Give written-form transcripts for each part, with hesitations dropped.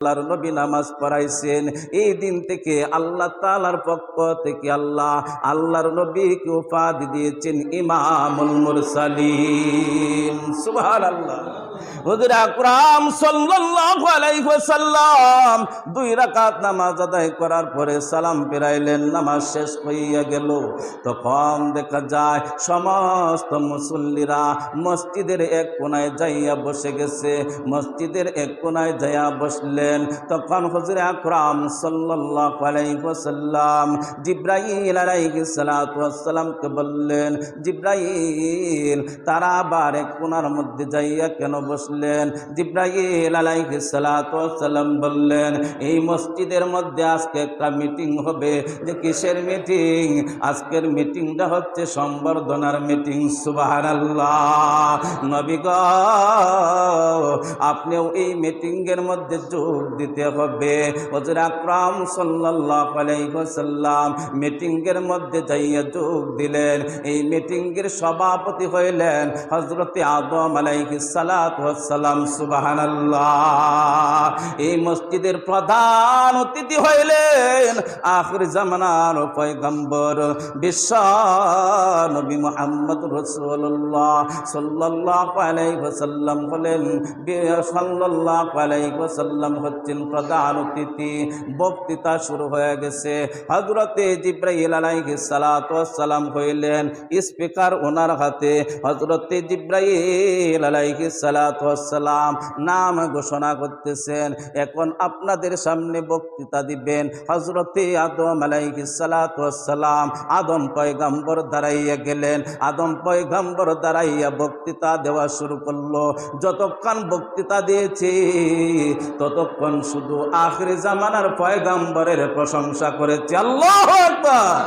আল্লাহর নবী নামাজ পড়াইছেন। এই দিন থেকে আল্লাহ তাআলার পক্ষ থেকে আল্লাহর নবীকে উপাধি দিয়েছেন ইমামুল মুরসালিন। সুবহানাল্লাহ। হুজুর আকরাম সাল্লাল্লাহু আলাইহি ওয়াসাল্লাম 2 রাকাত নামাজ আদায় করার পরে সালাম ফিরাইলেন। নামাজ শেষ হইয়া গেল। তখন দেখা যায় সমস্ত মুসল্লিরা মসজিদের এক কোণায় যাইয়া বসে গেছে। মসজিদের এক কোণায় যাইয়া বসলেন। তখন হুজুর আকরাম সাল্লাল্লাহু আলাইহি ওয়াসাল্লাম জিবরাইল আলাইহিস সালাতু ওয়াস সালামকে বললেন, জিবরাইল তারা আবার এক কোণার মধ্যে যাইয়া কেন বসলেন? জিবরাইল আলাইহিস সালাতু ওয়াস সালাম বললেন, এই মসজিদের মধ্যে আজকে একটা মিটিং হবে। যে কিসের মিটিং? আজকের মিটিংটা হচ্ছে সম্বর্ধনার মিটিং। সুবহানাল্লাহ। নবী গো, আপনিও এই মিটিং এর মধ্যে যোগ দিতে হবে। হুজুর আকরাম সাল্লাল্লাহু আলাইহি ওয়াসাল্লাম মিটিং এর মধ্যে যাইয়া যোগ দিলেন। এই মিটিং এর সভাপতি হইলেন হযরত আদম আলাইহিস সালাতু ওয়াস সালাম। সুবহানাল্লাহ। এই মসজিদের প্রধান অতিথি হইলেন আখির জামানার পয়গম্বর বিশ্ব নবী মুহাম্মদ রাসূলুল্লাহ সাল্লাল্লাহু আলাইহি ওয়াসাল্লাম হলেন সাল্লাল্লাহু আলাইহি ওয়াসাল্লাম হচ্ছেন প্রধান অতিথি। বক্তৃতা শুরু হয়ে গেছে। হযরতে জিবরাইল আলাইহিস সালাতু ওয়াস সালাম হইলেন স্পিকার, ওনার হাতে হযরতে জিবরাইল আলাইহিস সালাতু ওয়াস সালাম নাম ঘোষণা করতেছেন। এখন আপনাদের সামনে বক্তৃতা দিবেন হযরতে আদম আলাইহিস সালাতু ওয়াস সালাম। আদম পয়গম্বর দাঁড়াইয়া গেলেন। আদম পয়গম্বর দাঁড়াইয়া বক্তৃতা দেওয়া শুরু করলো। যতক্ষণ বক্তৃতা দিয়েছি ততক্ষণ শুধু আখির জামানার পয়গম্বরের প্রশংসা করেছে। আল্লাহু আকবার।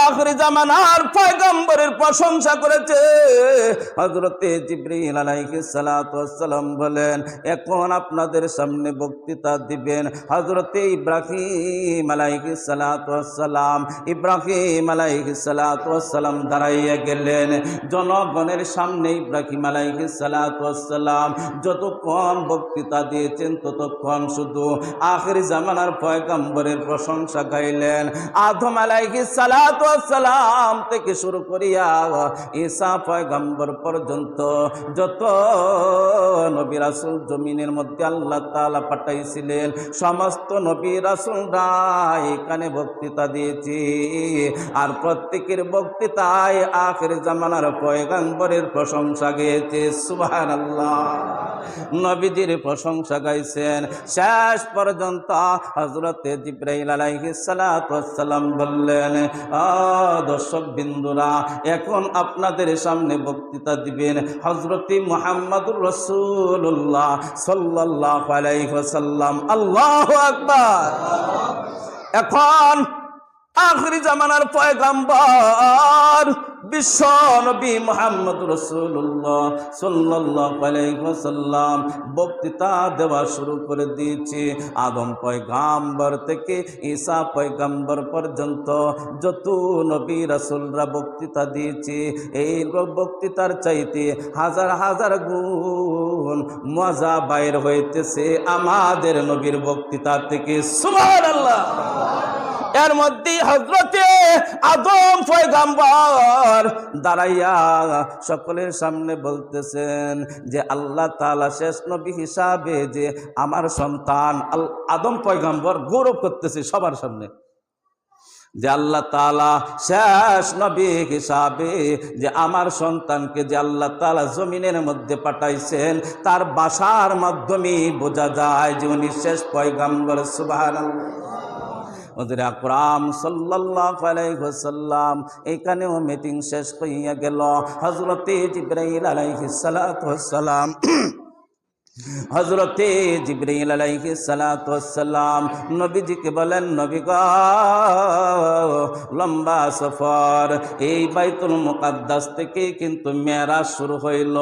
আখির জামানার পয়গম্বরের প্রশংসা করেছে। হযরতে জিবরাইল আলাইহিস সালাতু ওয়াস সালাম বলেন, এখন আপনাদের সামনে বক্তৃতা দিবেন হযরতে ইব্রাহিম আলাইহিস সালাতু ওয়াস সালাম। ইব্রাহিম আলাইহিস সালাতু ওয়াস সালাম দাঁড়াইয়া গেলেন। জনগণের সামনে ইব্রাহিম আলাইহিস সালাতু ওয়াস সালাম যতক্ষণ বক্তৃতা দিয়েছেন ততক্ষণ শুধু আখির জামানার পয়গম্বরের প্রশংসা গাইলেন। আদম আলাইহিস সালাতু ওয়াস সালাম থেকে শুরু করিয়া ঈসা পয়গম্বর পর্যন্ত যত নবী রাসূল জমিনের মধ্যে আল্লাহ তাআলা পাঠাইছিলেন সমস্ত নবী রাসূলরা এখানে বক্তৃতা দিয়েছে। আর প্রত্যেকের বক্তৃতায় আখির জামানার পয়গম্বরের প্রশংসা গেয়েছে। সুবহানাল্লাহ। নবীজির প্রশংসা গাইছেন। শেষ পর্যন্ত হযরতে জিবরাইল আলাইহিস সালাতু ওয়াস সালাম বললেন, দর্শক বিন্দুরা, এখন আপনাদের সামনে বক্তৃতা দিবেন হযরতে মুহাম্মদুর রাসূলুল্লাহ সাল্লাল্লাহু আলাইহি ওয়াসাল্লাম। আল্লাহু আকবার। এখন আখির জামানার পয়গম্বর বিশ্ব নবী মুহাম্মদ রাসূলুল্লাহ সাল্লাল্লাহু আলাইহি ওয়াসাল্লাম বক্তৃতা দেওয়া শুরু করে দিয়েছে। আদম পয়গম্বর থেকে ঈসা পয়গম্বর পর্যন্ত যত নবী রাসূলরা বক্তৃতা দিয়েছে, এই বক্তৃতার চাইতে হাজার হাজার গুণ মজা বাইর হইতেছে আমাদের নবীর বক্তৃতা থেকে। সুবহানাল্লাহ। এর মধ্যে হযরতে আদম পয়গম্বর দাঁড়াইয়া সকলের সামনে বলতেছেন যে আল্লাহ তাআলা শেষ নবী হিসাবে যে আমার সন্তান আদম পয়গম্বর গৌরব করতেছে সবার সামনে যে আল্লাহ তাআলা শেষ নবী হিসাবে যে আমার সন্তানকে যে আল্লাহ তাআলা জমিনের মধ্যে পাঠাইছেন তার ভাষার মাধ্যমে বোঝা যায় যে উনি শেষ পয়গম্বর। সুবহানাল্লাহ। হুজুর আকরাম সাল্লাল্লাহু আলাইহি ওয়াসাল্লাম এখানেও মিটিং শেষ হইয়া গেল। হযরতে জিবরাইল আলাইহিস সালাতু ওয়াস সালাম হযরতে জিবরাইল আলাইহিস সালাতু ওয়াস সালাম নবীজিকে বলেন, নবী গো, লম্বা সফর। এই বাইতুল মুকাদ্দাস থেকে কিন্তু মেরাজ শুরু হইল।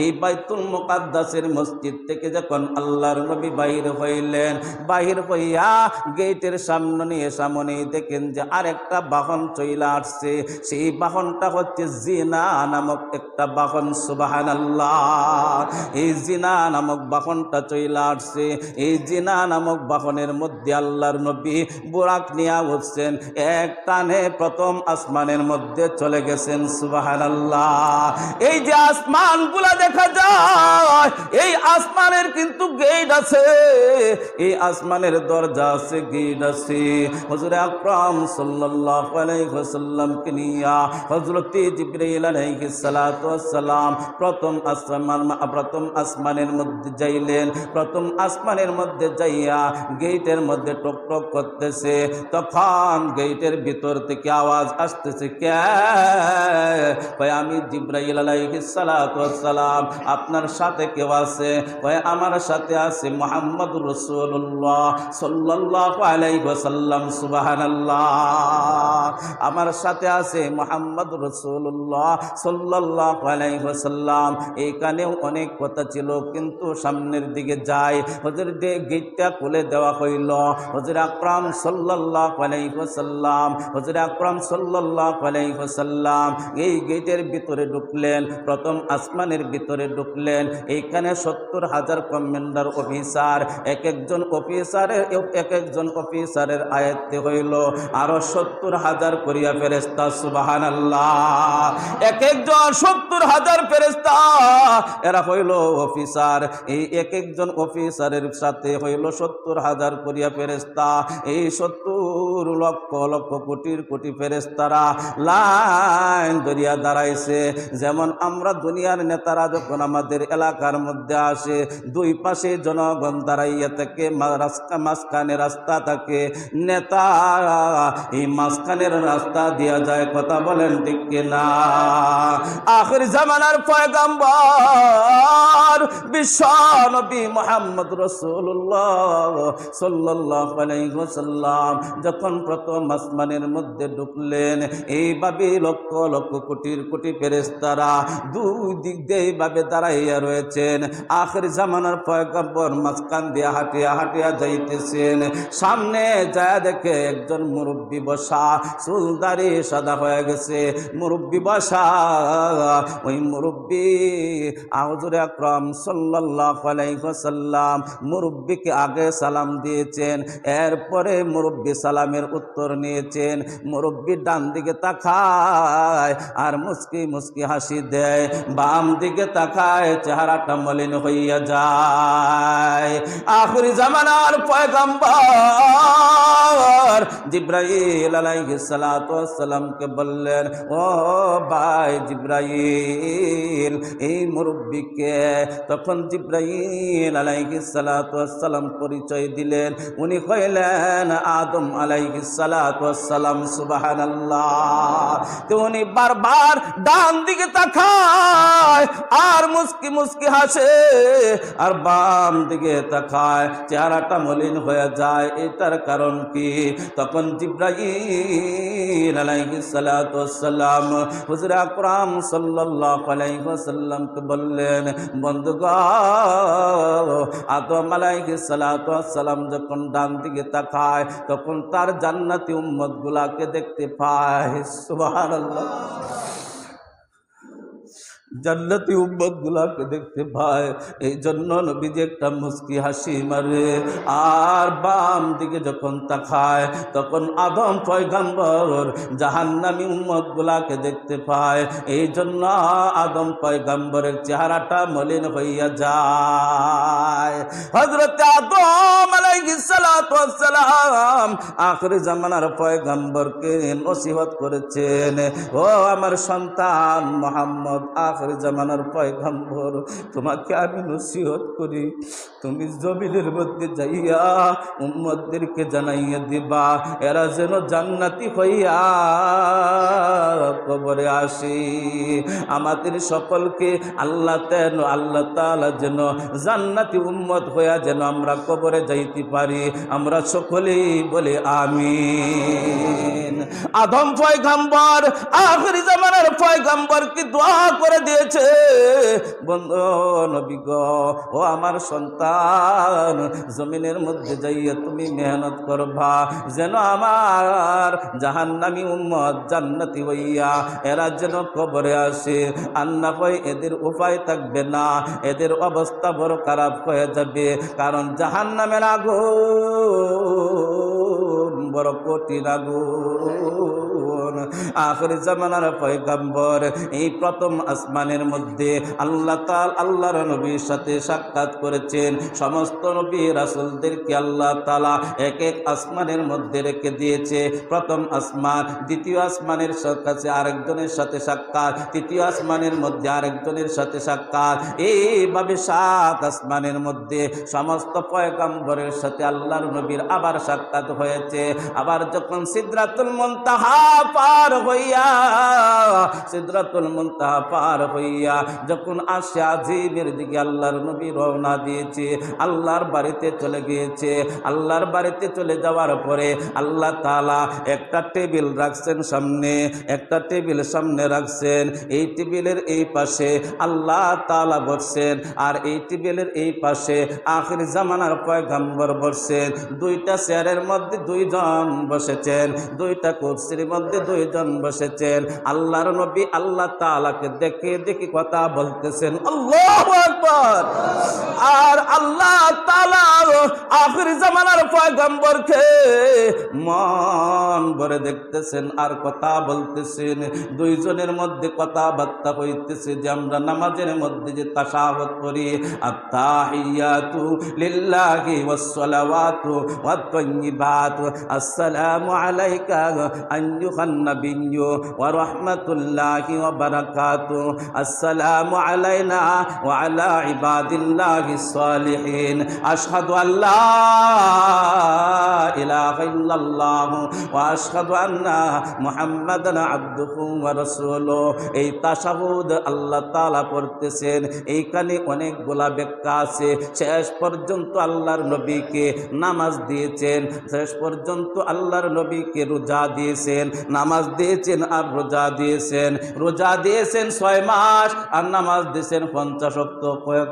এই বাইতুল মুকাদ্দাসের মসজিদ থেকে যখন আল্লাহর নবী বাইর হইলেন, বাহির হইয়া গেটের সামনে দেখেন যে আরেকটা বাহন চলে আসছে। সেই বাহনটা হচ্ছে জিনা নামক একটা বাহন। সুবহানাল্লাহ। এই জিনা নামক নামক বাহনটা চইলা আসছে। এই জিনা নামক বাহনের মধ্যে আল্লাহর নবী বুরাক নিয়া উঠছেন, এক টানে প্রথম আসমানের মধ্যে চলে গেছেন। সুবহানাল্লাহ। এই যে আসমানগুলা দেখা যায়, এই আসমানের কিন্তু গেট আছে, এই আসমানের দরজা আছে, গেট আছে। হুজুর আকরাম সাল্লাল্লাহু আলাইহি ওয়াসাল্লামকে নিয়া হযরত জিবরাইল আলাইহিস সালাতু ওয়াস সালাম প্রথম আসমানের মধ্যে যাইলেন। প্রথম আসমানের মধ্যে যাইয়া গেটের মধ্যে টক টক করতেছে। তখন গেটের ভিতর থেকে আওয়াজ আসতেছে, কে? কয় আমি জিবরাইল আলাইহিস সালাতু ওয়াস সালাম। আপনার সাথে কেউ আছে? কয় আমার সাথে আছে মুহাম্মদুর রাসূলুল্লাহ সাল্লাল্লাহু আলাইহি ওয়াসাল্লাম। সুবহানাল্লাহ। আমার সাথে আছে মুহাম্মদুর রাসূলুল্লাহ সাল্লাল্লাহু আলাইহি ওয়াসাল্লাম। এইখানেও অনেক কথা ছিল, কিন্তু সামনের দিকে যাই। হুজুর গেটটা খুলে দেওয়া হইল। হুজুর আকরাম সাল্লাল্লাহু আলাইহি ওয়াসাল্লাম, হুজুর আকরাম সাল্লাল্লাহু আলাইহি ওয়াসাল্লাম এই গেটের ভিতরে ঢুকলেন, প্রথম আসমানের ভিতরে ঢুকলেন। এইখানে 70,000 কমান্ডার অফিসার, এক একজন অফিসারের আয়াতে হইল আরো 70,000 করিয়া ফেরেশতা। সুবহানাল্লাহ। এক একজন 70,000 ফেরেশতা, এরা হইল অফিসার। এই এক একজন অফিসারের সাথে হইল 70,000 করিয়া ফেরেশতা। এই 70 লক্ষ লক্ষ কোটির কোটি ফেরেশতারা লাইন ধরিয়া দাঁড়াইছে। যেমন আমরা দুনিয়ার নেতারা যখন আমাদের এলাকার মধ্যে আসে, দুই পাশে জনগণ দাঁড়াইয়া থাকে, মাঝখানে রাস্তা থাকে, নেতা এই মাঝখানের রাস্তা দিয়া যায়। কথা বলেন ঠিক কিনা? আখির জামানার পয়গম্বর বিশ্ব নবী মুহাম্মদ রাসূলুল্লাহ সাল্লাল্লাহু আলাইহি ওয়াসাল্লাম যখন প্রথম আসমানের মধ্যে ঢুকলেন, এইভাবে লক্ষ লক্ষ কোটির কোটি ফেরেশতারা দুই দিক দিয়ে এইভাবে দাঁড়াইয়া রয়েছেন। আখির জামানার পয়গম্বর মাঝখান দিয়ে হাঁটিয়া হাঁটিয়া যাইতেছেন। সামনে যায় দেখে একজন মুরব্বী বসা, চুলদারি সাদা হয়ে গেছে, মুরব্বী বসা। ওই মুরব্বী হুজুর আকরাম সাল্লাল্লাহু আলাইহি ওয়াসাল্লাম মুরব্বীকে আগে সালাম দিয়েছেন, এরপরে মুরব্বী সালামের উত্তর নিয়েছেন। মুরব্বী ডান দিকে তাকায় আর মুস্কি মুস্কি হাসি দেয়, বাম দিকে তাকায় চেহারাটা মলিন হইয়া যায়। আখির জামানার পয়গম্বর জিবরাইল আলাইহিস সালাতু ওয়াস সালামকে বললেন, ও ভাই জিবরাইল, এই মুরব্বীকে? তখন জিবরাইল আলাইহিস সালাতু ওয়াস সালাম পরিচয় দিলেন, উনি হইলেন আদম আলাইহিস সালাতু ওয়াস সালাম। সুবহানাল্লাহ। তো উনি বারবার ডান দিকে তাকায় আর মুস্কি মুস্কি হাসে, আর বাম দিকে তাকায়, চেহারাটা মলিন হয়ে যায়। এটার কারণ কি? তখন জিবরাইল আলাইহিস সালাতু ওয়াস সালাম হুজুর আকরাম সাল্লাল্লাহু আলাইহি ওয়াসাল্লামকে বললেন, বন্ধুগণ, আদম আলাইহিস সালাতু ওয়াস সালাম যখন ডান দিকে তাকায় তখন তার জান্নাতি উম্মত গুলাকে দেখতে পায়। সুবহানাল্লাহ। জান্নাতি উম্মত গুলাকে দেখতে পায়, এই জন্য নবীজি একটা মুস্কি হাসি মারে। আর বাম দিকে যখন তাকায় তখন আদম পয়গম্বর জাহান্নামী উম্মত গুলাকে দেখতে পায়, এই জন্য আদম পয়গম্বরের চেহারাটা মলিন হইয়া যায়। হযরত আদম আলাইহিস সালাতু ওয়াস সালাম আখির জামানার পয়গম্বরকে নসিহত করেছেন, ও আমার সন্তান মুহাম্মদ, আখির জামানার পয়গম্বর, তোমাকে আমি নসিহত করি, তুমি জমিনের মধ্যে যাইয়া উম্মতদেরকে জানাইয়া দিবা এরা যেন জান্নাতি হইয়া কবরে আসে। আমাদের সকলকে আল্লাহ তাআলা যেন জান্নাতি উম্মত হইয়া যেন আমরা কবরে যাইতে পারি। পারি, আমরা সকলেই বলি আমিন। আদম পয়গম্বর আখিরি জামানার পয়গম্বর কি দোয়া করে দিয়েছে, বন্ধু নবী গো, ও আমার সন্তান, জমিনের মধ্যে যাইয়া তুমি মেহনত করবা, যেন আমার জাহান্নামী উম্মত জান্নাতি হইয়া এরা যেন কবরে আসে, আর না হয় এদের উপায় থাকবে না, এদের অবস্থা বড় খারাপ হয়ে যাবে, কারণ জাহান্নামের আগুন বড় কঠিন আগুন। আখিরি জামানার পয়গম্বর এই প্রথম আসমানের মধ্যে আল্লাহর নবীর সাথে সাক্ষাৎ করেছেন। সমস্ত নবী রাসূলদেরকে আল্লাহ তাআলা এক এক আসমানের মধ্যে রেখে দিয়েছে। প্রথম আসমান, দ্বিতীয় আসমানের কাছে আরেকজনের সাথে সাক্ষাৎ, তৃতীয় আসমানের মধ্যে আরেকজনের সাথে সাক্ষাৎ, এইভাবে 7 আসমানের মধ্যে সমস্ত পয়গম্বরের সাথে আল্লাহর নবীর আবার সাক্ষাৎ হয়েছে। আবার যখন সিদরাতুল মুনতাহা পার হইয়া, সিদরাতুল মুনতাহা পার হইয়া যখন আরশে আজিমের দিকে আল্লাহর নবী রওনা দিয়েছে, আল্লাহর বাড়িতে চলে গিয়েছে। আল্লাহর বাড়িতে চলে যাওয়ার পরে আল্লাহ তাআলা একটা টেবিল রাখছেন সামনে, একটা টেবিল সামনে রাখছেন। এই টেবিলের এই পাশে আল্লাহ তাআলা বসছেন, আর এই টেবিলের এই পাশে আখিরি জামানার পয়গম্বর বসছেন। দুইটা চেয়ারের মধ্যে 2 জন বসেছেন, দুইটা কুরসির মধ্যে 2 জন বসেছেন। আল্লাহর নবী আল্লাহ তাআলাকে দেখে দেখে কথা বলতেছেন, আল্লাহু আকবার। আর আল্লাহ তাআলা আখিরি জামানার পয়গম্বরকে মন ভরে দেখতেছেন আর কথা বলতেছেন। 2 জনের মধ্যে কথাবার্তা হইতেছে যে আমরা নামাজের মধ্যে যে তাশাহুদ পড়ি, আত-তাহিয়াতু লিল্লাহি ওয়াস-সালাওয়াতু ওয়াত-তাইয়্যিবাতু, আসসালামু আলাইকা আইয়ুহান নাবিয়্যু ওয়া রাহমাতুল্লাহি ওয়া বারাকাতুহু, আসসালামু আলাইনা ওয়া আলা ইবাদিল্লাহিস সালিহিন, আশহাদু আল্লা ইলাহা ইল্লাল্লাহ ওয়া আশহাদু আন্না মুহাম্মাদান আবদুহু ওয়া রাসূলুহু। এই তাশাহুদ আল্লাহ তাআলা পড়তেছেন। এইখানে অনেকগুলা ব্যাখ্যা আছে। শেষ পর্যন্ত আল্লাহর নবীকে নামাজ দিয়েছেন, শেষ পর্যন্ত আল্লাহর নবীকে রোজা দিয়েছেন, নামাজ দিয়েছেন আর রোজা দিয়েছেন। রোজা দিয়েছেন 6 মাস আর নামাজ দিয়েছেন 50 ওয়াক্ত। কয়েক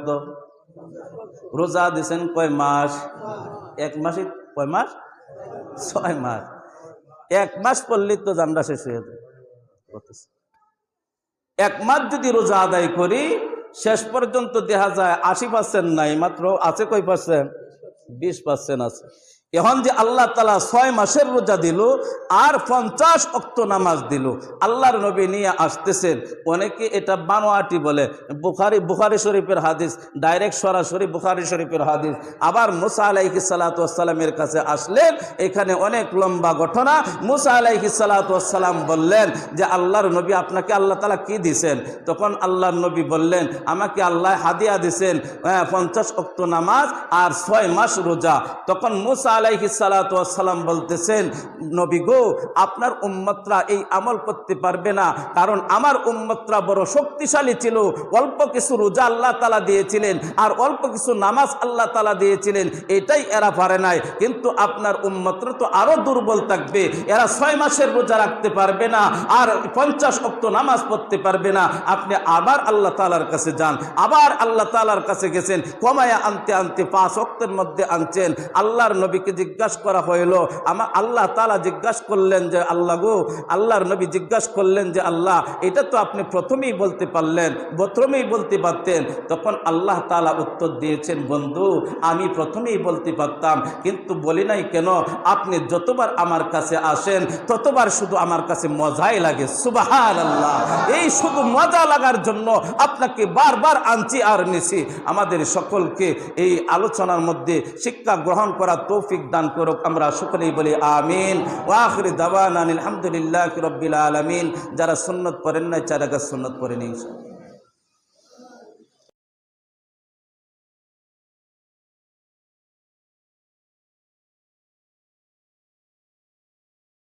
রোজা দিয়েছেন কয় মাস? 1 মাসে কয় মাস? 6 মাস। 1 মাস পড়লে তো জান্নাত শেষ হয়ে যাবে। 1 মাস যদি রোজা আদায় করি, শেষ পর্যন্ত দেখা যায় 80% নাই, মাত্র আছে কয় পার্সেন্ট? 20% আছে। এখন যে আল্লাহ তাআলা 6 মাসের রোজা দিল আর 50 ওয়াক্ত নামাজ দিল, আল্লাহর নবী নিয়ে আসতেছেন। অনেকে এটা বানোয়াটি বলে, বুখারী শরীফের হাদিস, ডাইরেক্ট সরাসরি বুখারী শরীফের হাদিস। আবার মুসা আলাইহিস সালাতু ওয়াস সালামের কাছে আসলেন, এখানে অনেক লম্বা ঘটনা। মুসা আলাইহিস সালাতু ওয়াস সালাম বললেন যে আল্লাহর নবী আপনাকে আল্লাহ তাআলা কি দিয়েছেন? তখন আল্লাহর নবী বললেন আমাকে আল্লাহ হাদিয়া দিয়েছেন 50 ওয়াক্ত নামাজ আর 6 মাস রোজা। তখন মুসা আলাইহিস সালাতু ওয়াস সালাম বলতেছেন, নবী গো, আপনার উম্মতরা এই আমল করতে পারবে না, কারণ আমার উম্মতরা বড় শক্তিশালী ছিল। অল্প কিছু রোজা আল্লাহ তাআলা দিয়েছিলেন আর অল্প কিছু নামাজ আল্লাহ তাআলা দিয়েছিলেন, এটাই এরা পারে নাই। কিন্তু আপনার উম্মতরা তো আরো দুর্বল থাকবে, এরা 6 মাসের রোজা রাখতে পারবে না আর 50 ওয়াক্ত নামাজ পড়তে পারবে না। আপনি আবার আল্লাহ তাআলার কাছে যান। আবার আল্লাহ তাআলার কাছে গেছেন, কমায়া আনতে আনতে 5 ওয়াক্তের মধ্যে আনছেন। আল্লাহর নবীকে জিজ্ঞাসা করা হইল, আমার আল্লাহ তাআলা জিজ্ঞাসা করলেন যে আল্লাহ গো, আল্লাহর নবী জিজ্ঞাসা করলেন যে আল্লাহ, এটা তো আপনি প্রথমেই বলতে পারলেন, প্রথমেই বলতে পারতেন। তখন আল্লাহ তাআলা উত্তর দিয়েছেন, বন্ধু আমি প্রথমেই বলতে পারতাম, কিন্তু বলি নাই কেন? আপনি যতবার আমার কাছে আসেন ততবার শুধু আমার কাছে মজাই লাগে। সুবহানাল্লাহ। এই শুধু মজা লাগার জন্য আপনাকে বারবার আনছি আর নিছি। আমাদের সকলকে এই আলোচনার মধ্যে শিক্ষা গ্রহণ করার তৌফিক দান করুক। আমরা সকলেই বলি আমিন। ওয়া আখিরু দাওয়ানা আলহামদুলিল্লাহি রাব্বিল আলামিন। যারা সুন্নাত পড়েন না, 4 রাকাত সুন্নাত পড়ে নিন।